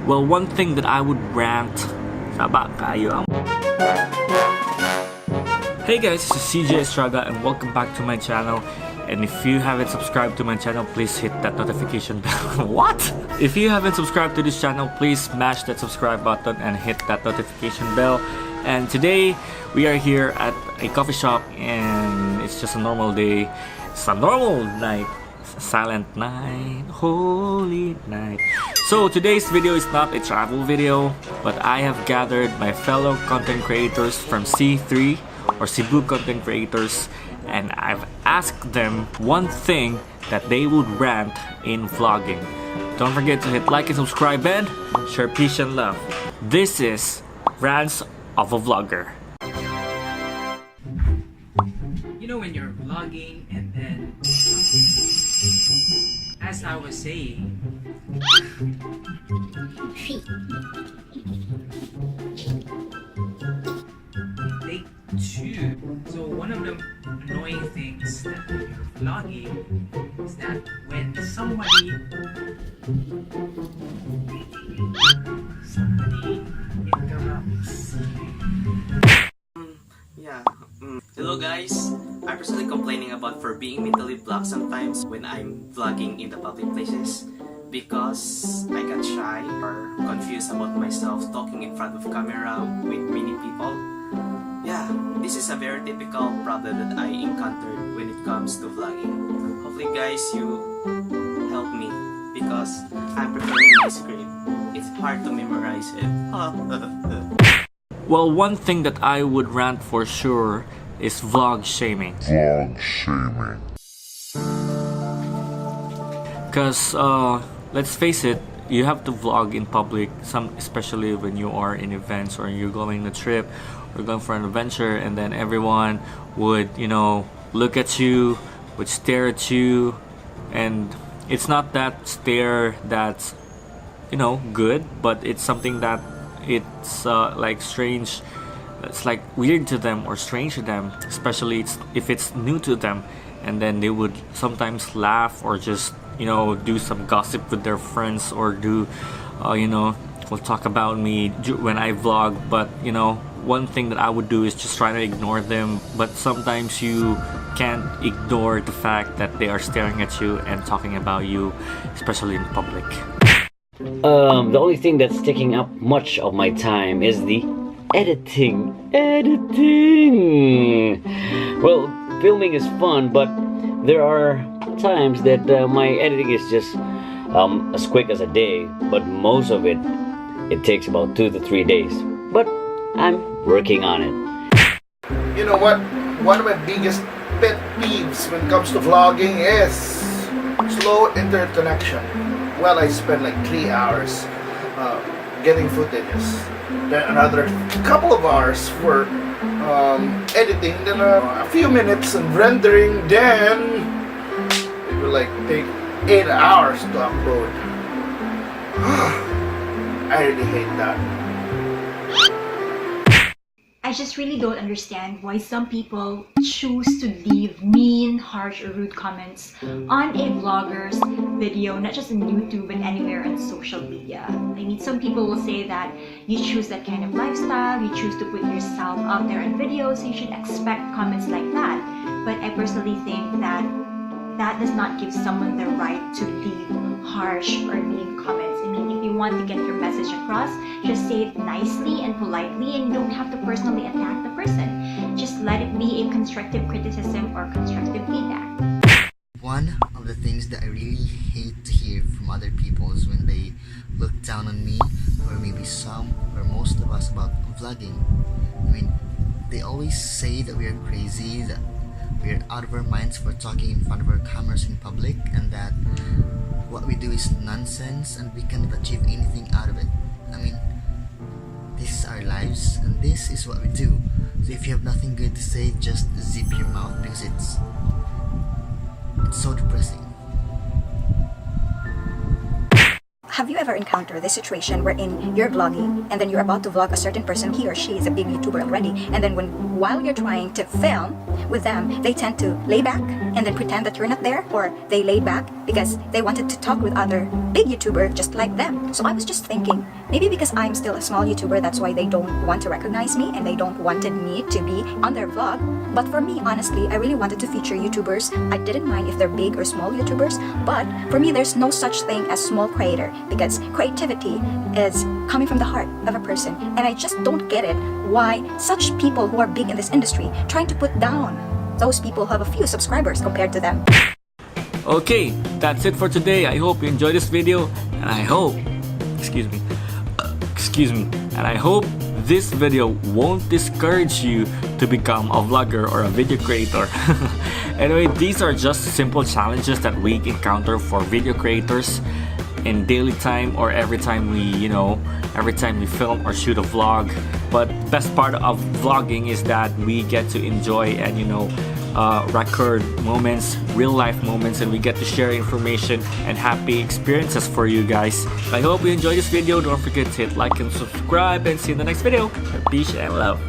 Well, one thing that I would rant. Saba kayo ang... Hey guys, this is CJ Estrada and welcome back to my channel. And if you haven't subscribed to my channel, please hit that notification bell. What? If you haven't subscribed to this channel, please smash that subscribe button and hit that notification bell. And today, we are here at a coffee shop and it's just a normal day. It's a normal night. It's a silent night. Holy night. So today's video is not a travel video, but I have gathered my fellow content creators from C3 or Cebu Content Creators, and I've asked them one thing that they would rant in vlogging. Don't forget to hit like and subscribe and share peace and love. This is Rants of a Vlogger. You know when you're vlogging and then, as I was saying, take two. So one of the annoying things that when you're vlogging is that when somebody interrupts. Hello guys, I'm personally complaining about for being mentally blocked sometimes when I'm vlogging in the public places because I got shy or confused about myself talking in front of camera with many people. Yeah, this is a very typical problem that I encountered when it comes to vlogging. Hopefully guys you help me because I'm preparing my script. It's hard to memorize it. Well, one thing that I would rant for sure is vlog shaming. Because let's face it, you have to vlog in public, especially when you are in events or you're going on a trip or going for an adventure, and then everyone would, look at you, would stare at you, and it's not that stare that's, good, but it's something that it's like strange. It's like weird to them or strange to them, especially if it's new to them, and then they would sometimes laugh or just do some gossip with their friends or do will talk about me when I vlog. But one thing that I would do is just try to ignore them, but sometimes you can't ignore the fact that they are staring at you and talking about you, especially in public. The only thing that's taking up much of my time is the editing. Well, filming is fun, but there are times that my editing is just as quick as a day, but most of it takes about 2 to 3 days. But I'm working on it. You know what? One of my biggest pet peeves when it comes to vlogging is slow internet connection. Well, I spend like 3 hours getting footages, then another couple of hours for editing, then a few minutes and rendering, then it will like take 8 hours to upload. I really hate that. I just really don't understand why some people choose to leave mean, harsh, or rude comments on a vlogger's video, not just on YouTube but anywhere on social media. I mean, some people will say that you choose that kind of lifestyle, you choose to put yourself out there in videos, so you should expect comments like that. But I personally think that that does not give someone the right to leave harsh or mean comments. I mean, if you want to get your message across, just say it nicely and politely, and you don't have to personally attack the person. Just let it be a constructive criticism or constructive feedback. One of the things that I really hate to hear from other people is when they look down on me, or maybe some or most of us, about vlogging. I mean, they always say that we are crazy, that we are out of our minds for talking in front of our cameras in public, and that what we do is nonsense and we cannot achieve anything out of it. I mean, this is our lives and this is what we do. So if you have nothing good to say, just zip your mouth because it's so depressing. have you ever encountered this situation wherein you're vlogging and then you're about to vlog a certain person, he or she is a big YouTuber already, and then while you're trying to film with them, they tend to lay back and then pretend that you're not there, or they lay back because they wanted to talk with other big YouTuber just like them. So I was just thinking, maybe because I'm still a small YouTuber, that's why they don't want to recognize me and they don't wanted me to be on their vlog. But for me, honestly, I really wanted to feature YouTubers. I didn't mind if they're big or small YouTubers, but for me, there's no such thing as small creator, because creativity is coming from the heart of a person, and I just don't get it why such people who are big in this industry trying to put down those people who have a few subscribers compared to them. Okay, that's it for today. I hope you enjoyed this video, and I hope, and I hope this video won't discourage you to become a vlogger or a video creator. Anyway, these are just simple challenges that we encounter for video creators in daily time, or every time we film or shoot a vlog. But best part of vlogging is that we get to enjoy and record moments, real life moments, and we get to share information and happy experiences for you guys. I hope you enjoyed this video. Don't forget to hit like and subscribe, and see you in the next video. Peace and love.